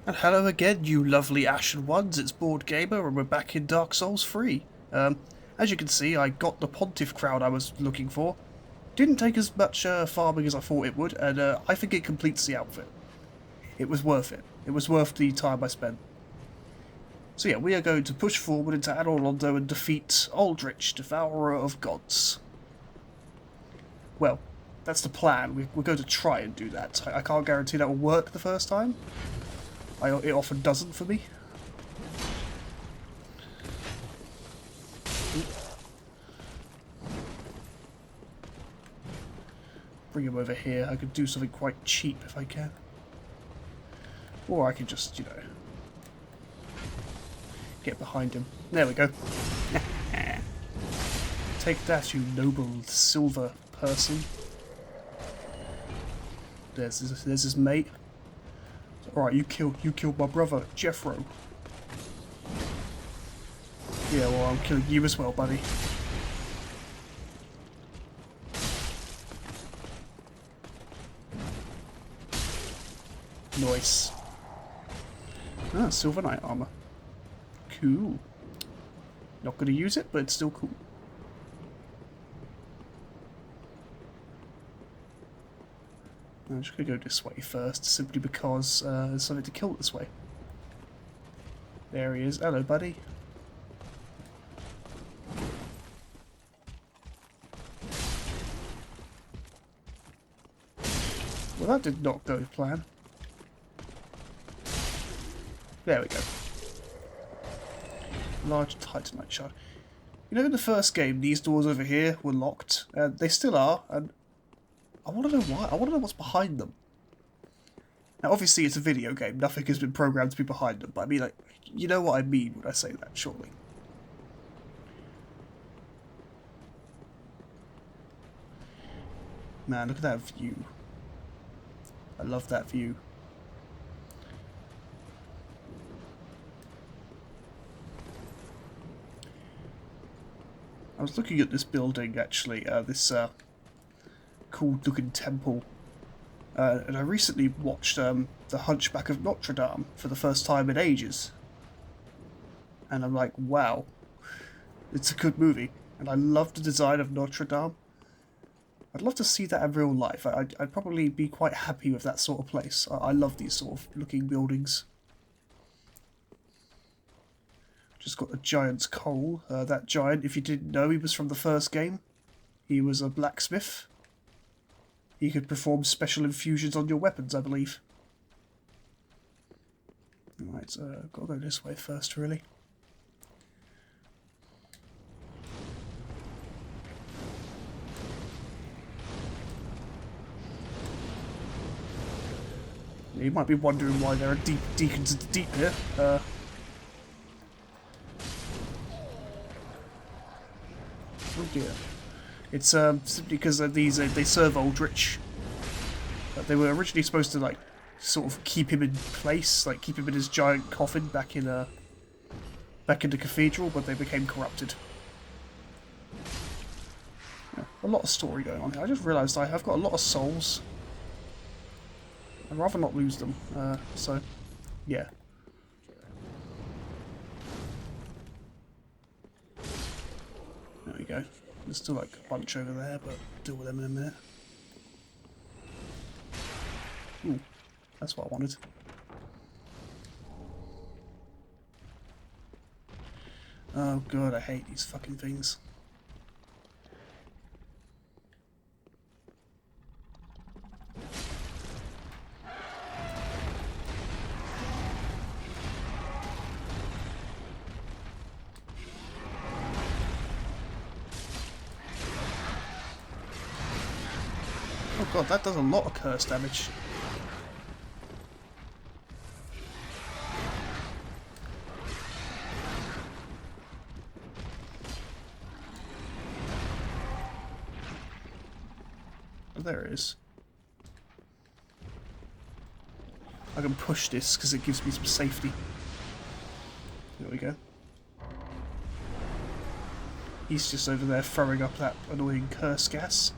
And hello again, you lovely Ashen ones, it's Board Gamer, and we're back in Dark Souls 3. As you can see, I got the Pontiff Crown I was looking for. Didn't take as much farming as I thought it would, and I think it completes the outfit. It was worth it. It was worth the time I spent. So yeah, we are going to push forward into Anor Londo and defeat Andrich, Devourer of Gods. Well, that's the plan. We're going to try and do that. I can't guarantee that will work the first time. It often doesn't for me. Bring him over here. I could do something quite cheap if I can. Or I could just, get behind him. There we go. Take that, you noble silver person. There's his mate. Alright, you killed my brother, Jeffro. Yeah, well, I'm killing you as well, buddy. Nice. Ah, Silver Knight armor. Cool. Not gonna use it, but it's still cool. I'm just gonna go this way first, simply because there's something to kill this way. There he is. Hello, buddy. Well, that did not go to plan. There we go. Large titanite shard. You know, in the first game, these doors over here were locked. They still are, and I want to know why. I want to know what's behind them. Now, obviously, it's a video game. Nothing has been programmed to be behind them. But I mean, like, you know what I mean when I say that, surely. Man, look at that view. I love that view. I was looking at this building, actually, this cool-looking temple, and I recently watched The Hunchback of Notre Dame for the first time in ages. And I'm like, wow, it's a good movie, and I love the design of Notre Dame. I'd love to see that in real life. I'd probably be quite happy with that sort of place. I love these sort of looking buildings. Just got a giant's coal. That giant, if you didn't know, he was from the first game. He was a blacksmith. He could perform special infusions on your weapons, I believe. Alright, so I've got to go this way first, really. You might be wondering why there are deacons of the deep here. Oh dear. It's simply because they serve Aldrich. They were originally supposed to like sort of keep him in place, like keep him in his giant coffin back in the cathedral, but they became corrupted. Yeah, a lot of story going on here. I just realised I've got a lot of souls. I'd rather not lose them. So yeah. There we go. There's still like a bunch over there, but I'll deal with them in a minute. Ooh, that's what I wanted. Oh god, I hate these fucking things. Oh god, that does a lot of curse damage. Oh, there it is. I can push this because it gives me some safety. There we go. He's just over there throwing up that annoying curse gas.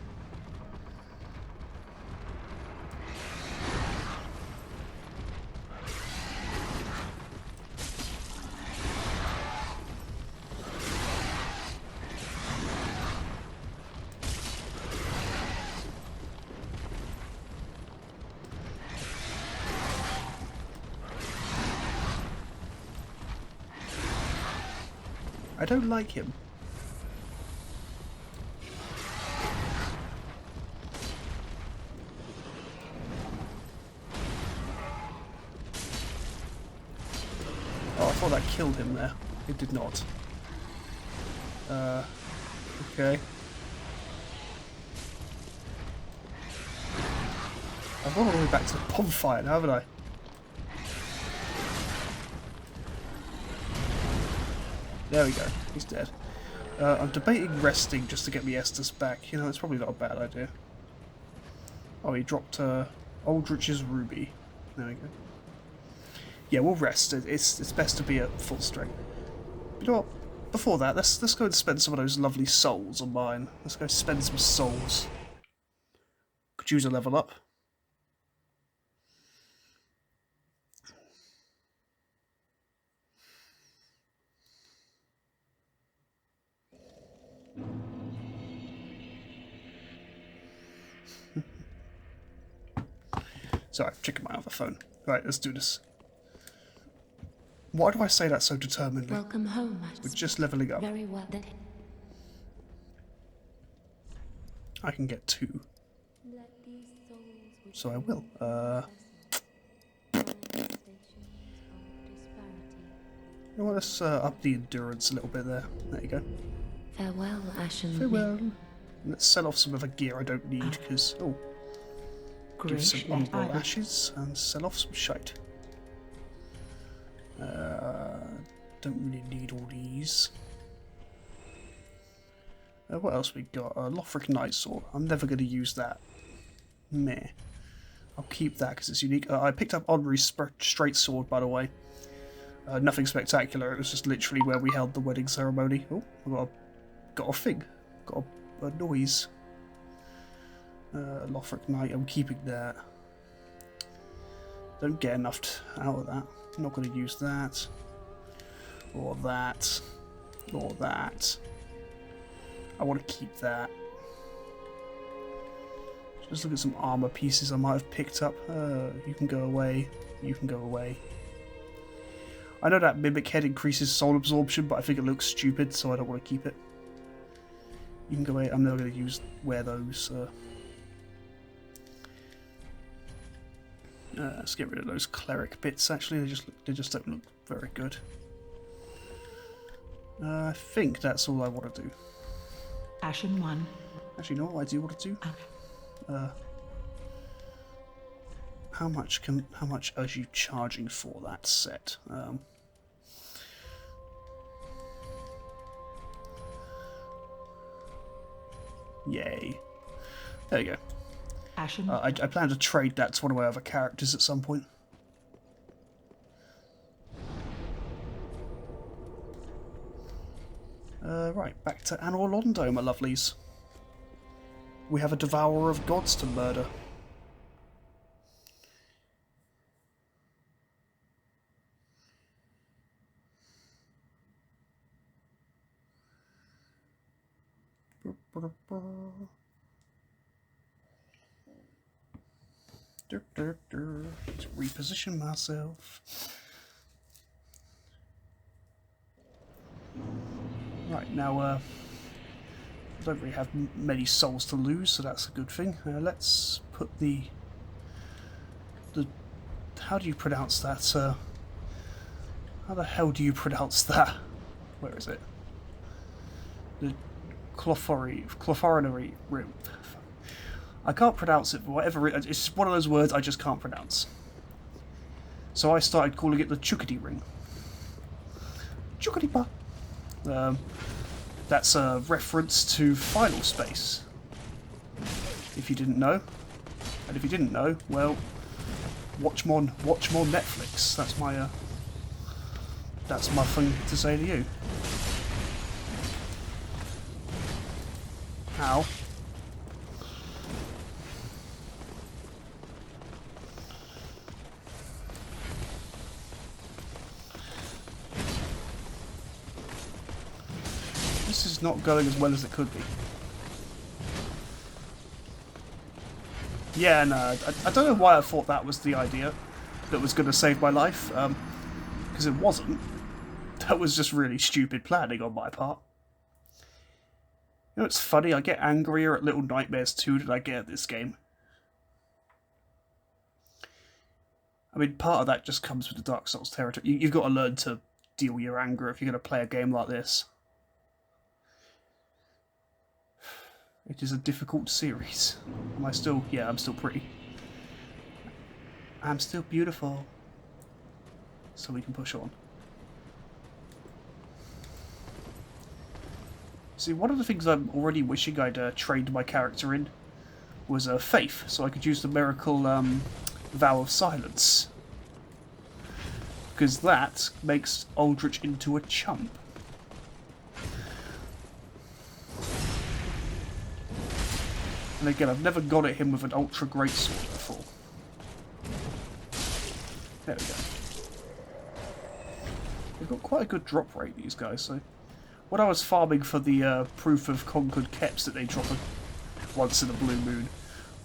I don't like him. Oh, I thought that killed him there. It did not. Okay. I've gone all the way back to the bonfire now, haven't I? There we go. He's dead. I'm debating resting just to get the Estus back. You know, it's probably not a bad idea. Oh, he dropped Aldrich's ruby. There we go. Yeah, we'll rest. It's best to be at full strength. You know what? Before that, let's go and spend some of those lovely souls on mine. Let's go spend some souls. Could use a level up. Sorry, I'm checking my other phone. Right, let's do this. Why do I say that so determinedly? Welcome home, We're just leveling up. Very well then. I can get 2. So I will. You know what, let's up the endurance a little bit there. There you go. Farewell, Ashen. Farewell. Let's sell off some of the gear I don't need, because... Oh. Give some honourable ashes and sell off some shite. Don't really need all these. What else we got? Lothric Night Sword. I'm never going to use that. Meh. I'll keep that because it's unique. I picked up Andrich's straight sword, by the way. Nothing spectacular. It was just literally where we held the wedding ceremony. Oh, I got a thing. Got a noise. Lothric Knight, I'm keeping that. Don't get enough out of that. I'm not going to use that. Or that. Or that. I want to keep that. Just look at some armor pieces I might have picked up. You can go away. You can go away. I know that Mimic Head increases soul absorption, but I think it looks stupid, so I don't want to keep it. You can go away. I'm never going to wear those. Let's get rid of those cleric bits. Actually, they just don't look very good. I think that's all I want to do. Ashen 1. Actually, no, I do want to do. How much are you charging for that set? Yay! There you go. Ashen. I plan to trade that to one of my other characters at some point. Right, back to Anor Londo, my lovelies. We have a devourer of gods to murder. To reposition myself. Right, now I don't really have many souls to lose, so that's a good thing. Let's put the how do you pronounce that? How the hell do you pronounce that? Where is it? The clophorinary room. I can't pronounce it for whatever it is. It's one of those words I just can't pronounce. So I started calling it the Chukity ring. Chukity-pa. That's a reference to Final Space. If you didn't know. And if you didn't know, well, watch more Netflix. That's my thing to say to you. How? This is not going as well as it could be. Yeah, no, I don't know why I thought that was the idea that was going to save my life, because it wasn't. That was just really stupid planning on my part. You know, it's funny, I get angrier at Little Nightmares 2 than I get at this game. I mean, part of that just comes with the Dark Souls territory. You've got to learn to deal with your anger if you're going to play a game like this. It is a difficult series. Am I still... Yeah, I'm still pretty. I'm still beautiful. So we can push on. See, one of the things I'm already wishing I'd trained my character in was faith, so I could use the miracle vow of silence. Because that makes Aldrich into a chump. And again, I've never got at him with an ultra greatsword before. There we go. They've got quite a good drop rate, these guys, so... When I was farming for the proof of conquered keps that they drop once in a blue moon,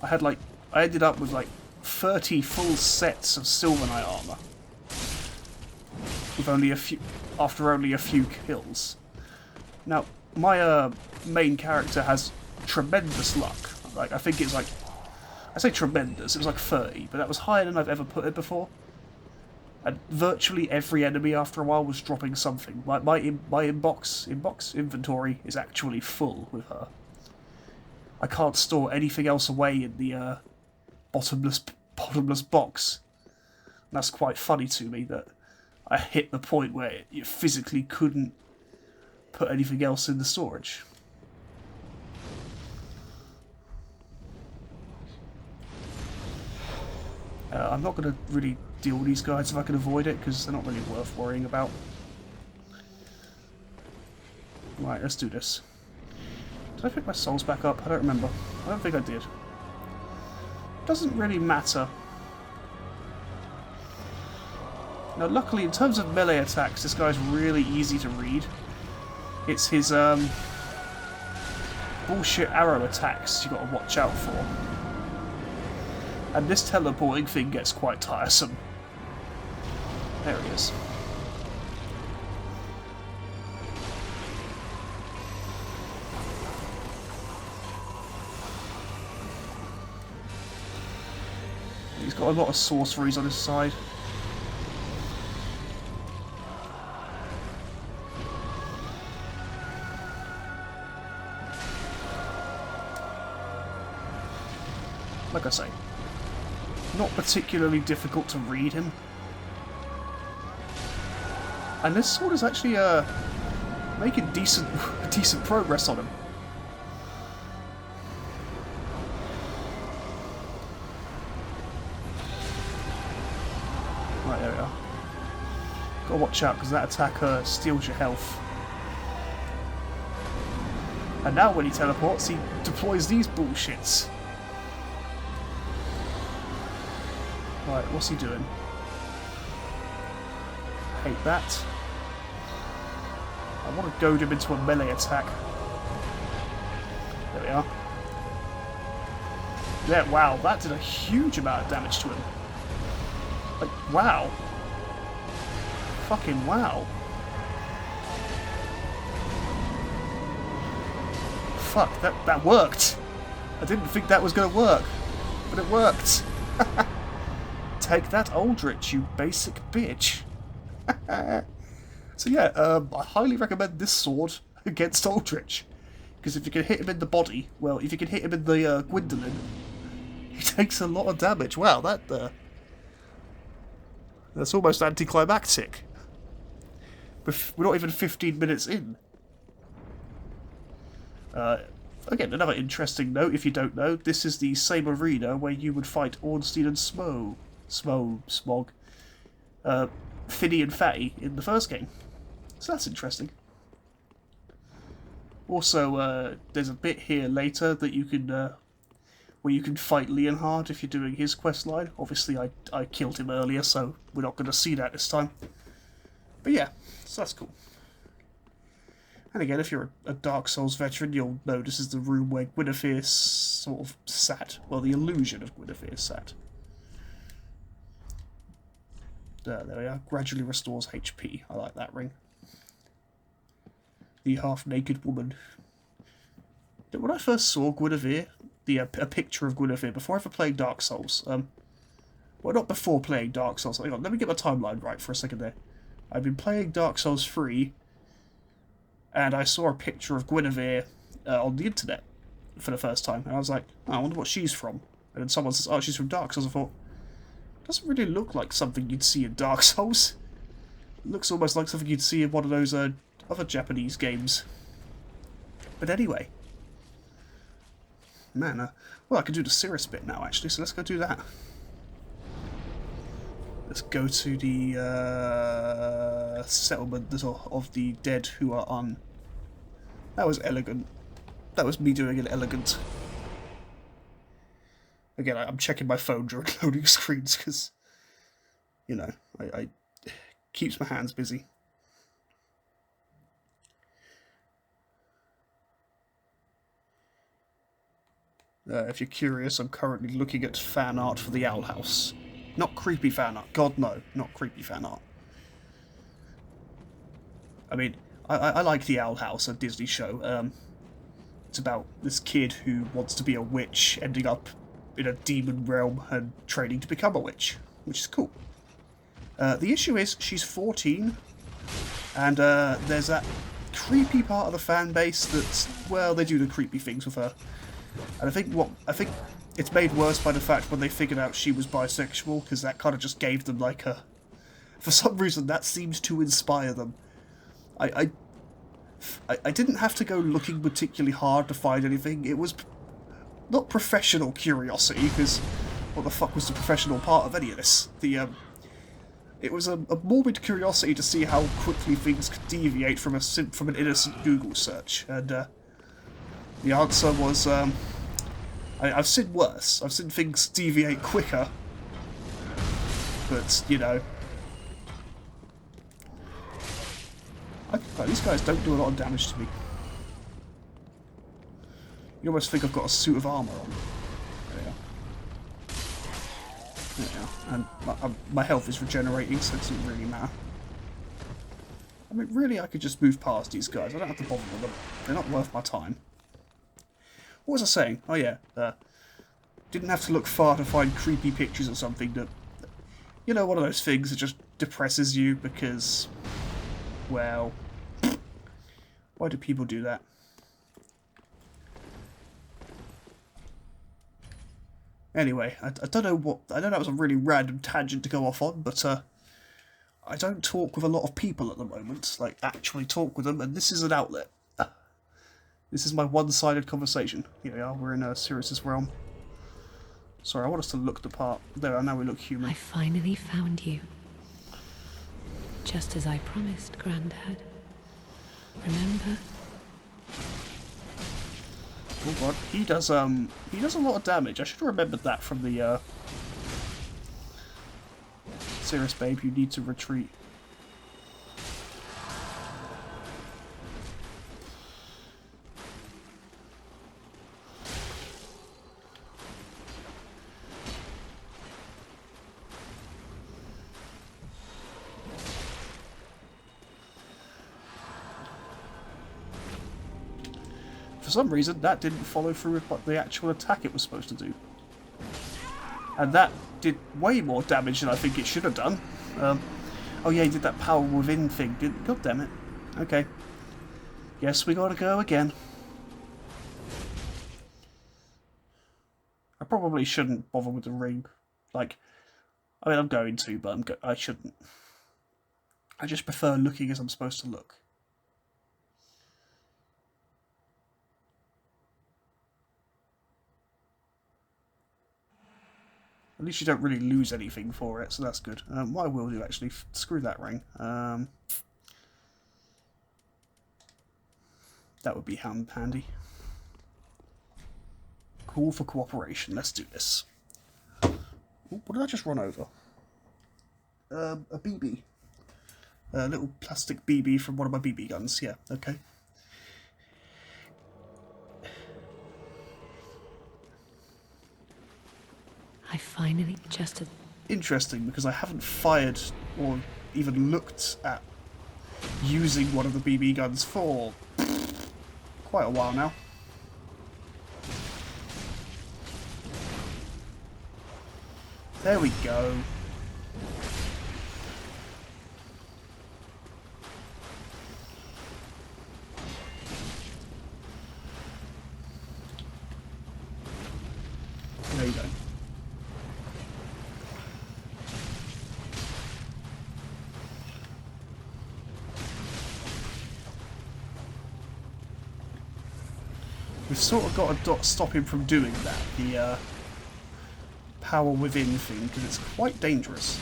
I ended up with like 30 full sets of Silver Knight armor. With after only a few kills. Now, my main character has tremendous luck. Like, I think it's like... I say tremendous, it was like 30, but that was higher than I've ever put it before. And virtually every enemy after a while was dropping something. My inbox inventory is actually full with her. I can't store anything else away in the bottomless box. And that's quite funny to me that I hit the point where you physically couldn't put anything else in the storage. I'm not going to really deal with these guys if I can avoid it, because they're not really worth worrying about. Right, let's do this. Did I pick my souls back up? I don't remember. I don't think I did. Doesn't really matter. Now, luckily, in terms of melee attacks, this guy's really easy to read. It's his bullshit arrow attacks you've got to watch out for. And this teleporting thing gets quite tiresome. There he is. He's got a lot of sorceries on his side. Like I say, not particularly difficult to read him. And this sword is actually making decent progress on him. Right, there we are. Gotta watch out, because that attack steals your health. And now when he teleports, he deploys these bullshits. Right, what's he doing? Hate that. I want to goad him into a melee attack. There we are. Yeah, wow, that did a huge amount of damage to him. Like, wow. Fucking wow. Fuck, that worked. I didn't think that was going to work, but it worked. Take that, Aldrich, you basic bitch. So yeah, I highly recommend this sword against Aldrich. Because if you can hit him in the body, well, if you can hit him in the Gwendolyn, he takes a lot of damage. Wow, that's almost anticlimactic. We're not even 15 minutes in. Again, another interesting note, if you don't know, this is the same arena where you would fight Ornstein and Smog, Finny and Fatty in the first game. So that's interesting. Also, there's a bit here later that you can, where you can fight Leonhard if you're doing his quest line. Obviously, I killed him earlier, so we're not going to see that this time. But yeah, so that's cool. And again, if you're a Dark Souls veteran, you'll know this is the room where Guinevere sort of sat. Well, the illusion of Guinevere sat. There we are. Gradually restores HP. I like that ring. the half-naked woman. When I first saw Guinevere, a picture of Guinevere, before ever playing Dark Souls, well, not before playing Dark Souls, hang on, let me get my timeline right for a second there. I've been playing Dark Souls 3, and I saw a picture of Guinevere on the internet for the first time, and I was like, oh, I wonder what she's from. And then someone says, oh, she's from Dark Souls. I thought, doesn't really look like something you'd see in Dark Souls. It looks almost like something you'd see in one of those other Japanese games. But anyway. Man, well, I can do the Cirrus bit now, actually, so let's go do that. Let's go to the settlement of the dead who are on. That was elegant. That was me doing it elegant. Again, I'm checking my phone during loading screens because, you know, I keeps my hands busy. If you're curious, I'm currently looking at fan art for the Owl House. Not creepy fan art. God, no. Not creepy fan art. I mean, I like the Owl House, a Disney show. It's about this kid who wants to be a witch, ending up in a demon realm and training to become a witch, which is cool. The issue is, she's 14, and there's that creepy part of the fan base that's, well, they do the creepy things with her. And I think it's made worse by the fact when they figured out she was bisexual, because that kind of just gave them like a... For some reason, that seemed to inspire them. I didn't have to go looking particularly hard to find anything. It was not professional curiosity, because what the fuck was the professional part of any of this? It was a morbid curiosity to see how quickly things could deviate from an innocent Google search, and the answer was, I've seen worse. I've seen things deviate quicker, but, you know, these guys don't do a lot of damage to me. You almost think I've got a suit of armour on. There we are. There we are. And my health is regenerating, so it doesn't really matter. I mean, really, I could just move past these guys. I don't have to bother with them. They're not worth my time. What was I saying? Oh yeah, didn't have to look far to find creepy pictures or something that, you know, one of those things that just depresses you because, well, why do people do that? Anyway, I don't know what, I know that was a really random tangent to go off on, but I don't talk with a lot of people at the moment, like actually talk with them, and this is an outlet. This is my one-sided conversation. Here we are, we're in Sirius's realm. Sorry, I want us to look the part. There, now we look human. I finally found you. Just as I promised, Granddad. Remember? Oh god, he does a lot of damage. I should have remembered that from the Sirius babe, you need to retreat. For some reason, that didn't follow through with what the actual attack it was supposed to do. And that did way more damage than I think it should have done. Oh yeah, he did that power within thing, didn't? God damn it. Okay. Guess we gotta go again. I probably shouldn't bother with the ring. Like, I mean, I'm going to, but I shouldn't. I just prefer looking as I'm supposed to look. At least you don't really lose anything for it, so that's good. What I will do, actually, screw that ring. That would be handy. Call for cooperation. Let's do this. Ooh, what did I just run over? A BB. A little plastic BB from one of my BB guns. Yeah, okay. I finally just... Interesting, because I haven't fired or even looked at using one of the BB guns for quite a while now. There we go. There you go. We've sort of got to stop him from doing that, the power within thing, because it's quite dangerous.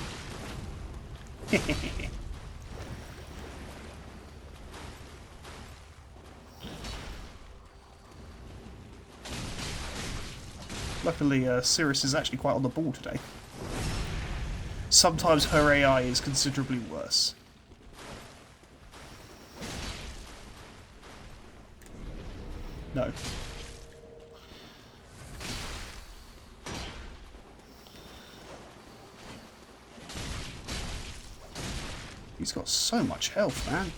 Luckily, Cirrus is actually quite on the ball today. Sometimes her AI is considerably worse. No. He's got so much health, man.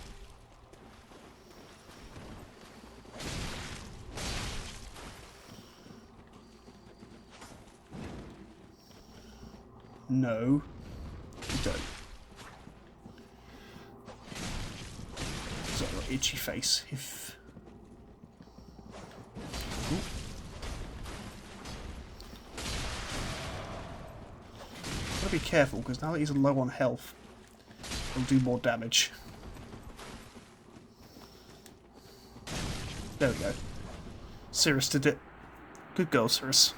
No, you don't. He's got an itchy face. If gotta be careful, because now that he's low on health, he'll do more damage. There we go. Cirrus did it. Good girl, Cirrus.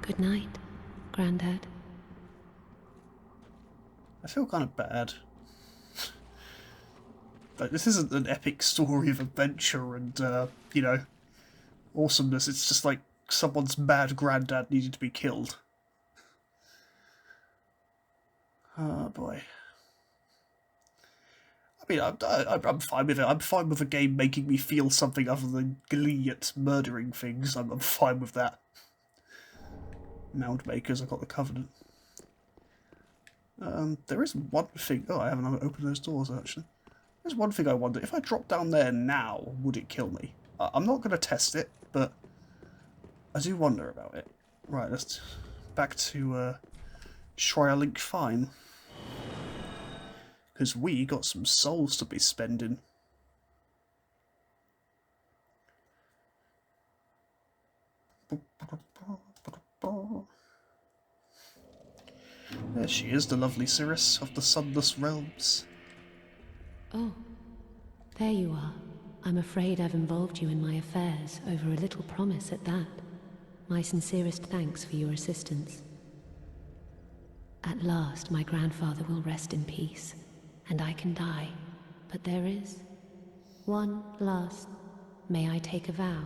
Good night, Grandad. I feel kind of bad. Like, this isn't an epic story of adventure and, you know, awesomeness. It's just like someone's mad granddad needed to be killed. Oh, boy. I mean, I'm fine with it. I'm fine with a game making me feel something other than glee at murdering things. I'm fine with that. Mound makers, I've got the Covenant. There is one thing... Oh, I haven't opened those doors, actually. There's one thing I wonder. If I drop down there now, would it kill me? I'm not going to test it, but I do wonder about it. Right, let's... Back to Schreier Link Fine. Because we got some souls to be spending. There she is, the lovely Cirrus of the Sunless Realms. Oh, there you are. I'm afraid I've involved you in my affairs, over a little promise at that. My sincerest thanks for your assistance. At last, my grandfather will rest in peace, and I can die. But there is one last... May I take a vow?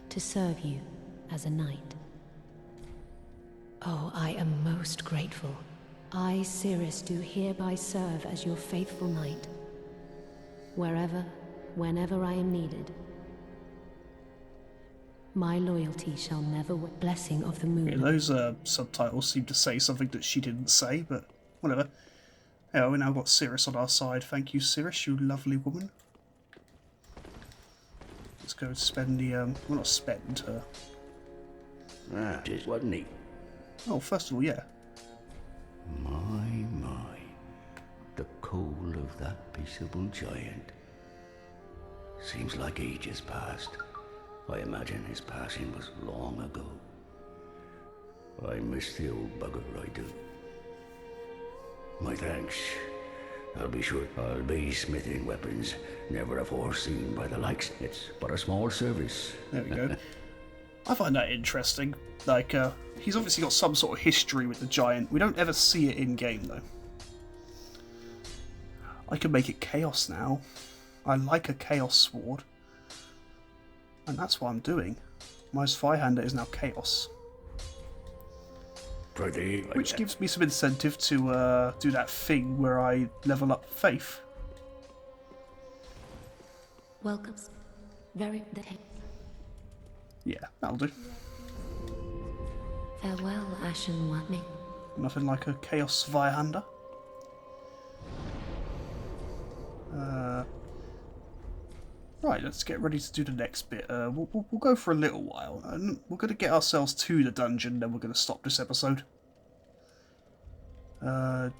To serve you as a knight. Oh, I am most grateful. I, Cirrus, do hereby serve as your faithful knight. Wherever, whenever I am needed. My loyalty shall never... Blessing of the moon. Yeah, those subtitles seem to say something that she didn't say, but whatever. Yeah, we now got Cirrus on our side. Thank you, Cirrus, you lovely woman. Let's go spend the... well, not spend her. Just wasn't he? Oh, first of all, yeah. My. The coal of that peaceable giant. Seems like ages passed. I imagine his passing was long ago. I miss the old bugger, I do. My thanks. I'll be sure. I'll be smithing weapons never afore seen by the likes. It's but a small service. There we go. I find that interesting. Like, he's obviously got some sort of history with the giant. We don't ever see it in-game, though. I can make it chaos now. I like a chaos sword. And that's what I'm doing. My Zweihander is now chaos. Which gives me some incentive to do that thing where I level up faith. Welcome. Very... Yeah, that'll do. Farewell, Ashen One. Nothing like a chaos Zweihander. Right, let's get ready to do the next bit. We'll go for a little while, and we're going to get ourselves to the dungeon, then we're going to stop this episode.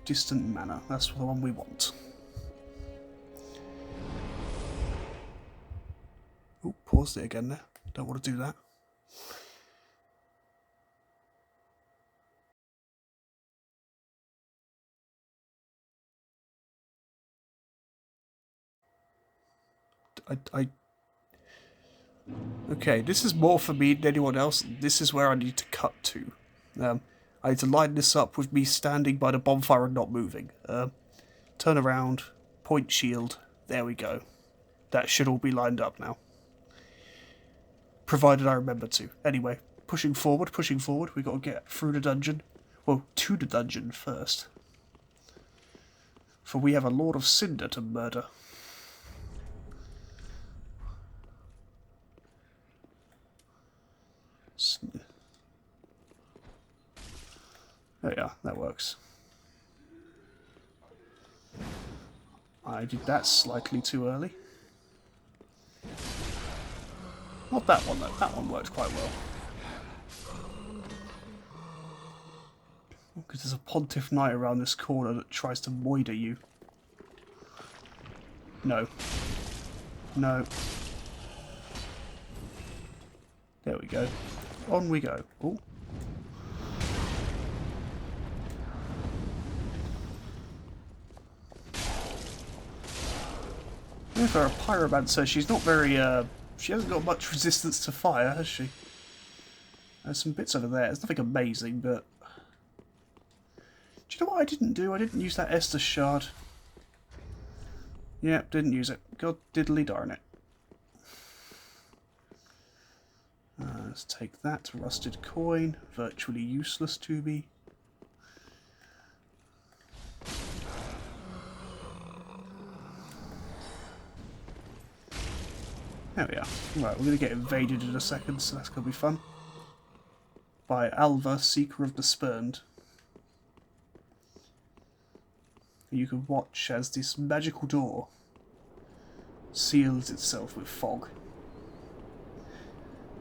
Distant Manor, that's the one we want. Oh, paused it again there. Don't want to do that. Okay, this is more for me than anyone else. This is where I need to cut to. I need to line this up with me standing by the bonfire and not moving. Turn around, point shield, there we go. That should all be lined up now. Provided I remember to. Anyway, pushing forward, we've got to get through the dungeon. Well, to the dungeon first. For we have a Lord of Cinder to murder. There we are, that works. I did that slightly too early. Not that one though, that one worked quite well. Because there's a Pontiff Knight around this corner that tries to moider you. No. No. There we go. On we go. Ooh. For a pyromancer, she's not very, she hasn't got much resistance to fire, has she? There's some bits over there. It's nothing amazing, but... Do you know what I didn't do? I didn't use that Estus shard. Yep, didn't use it. God diddly darn it. Let's take that. Rusted coin. Virtually useless to me. There we are. Right, we're going to get invaded in a second, so that's going to be fun. By Alva, Seeker of the Spurned. You can watch as this magical door seals itself with fog.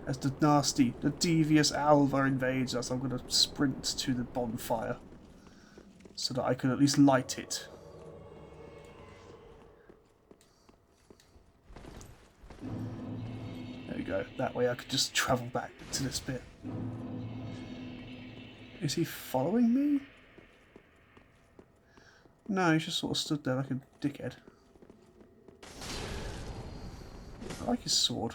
As the nasty, the devious Alva invades us, I'm going to sprint to the bonfire so that I can at least light it. There we go. That way I could just travel back to this bit. Is he following me? No, he just sort of stood there like a dickhead. I like his sword.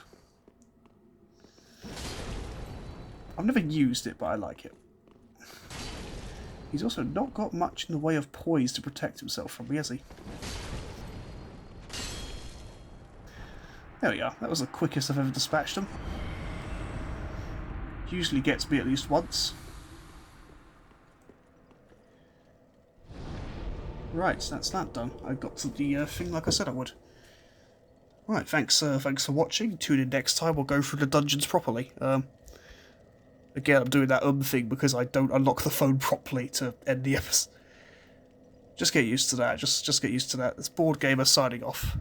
I've never used it, but I like it. He's also not got much in the way of poise to protect himself from me, has he? There we are. That was the quickest I've ever dispatched him. Usually gets me at least once. Right, so that's that done. I got to the thing like I said I would. Right, thanks for watching. Tune in next time. We'll go through the dungeons properly. Again, I'm doing that thing because I don't unlock the phone properly to end the episode. Just get used to that. Just get used to that. It's Board Gamer signing off.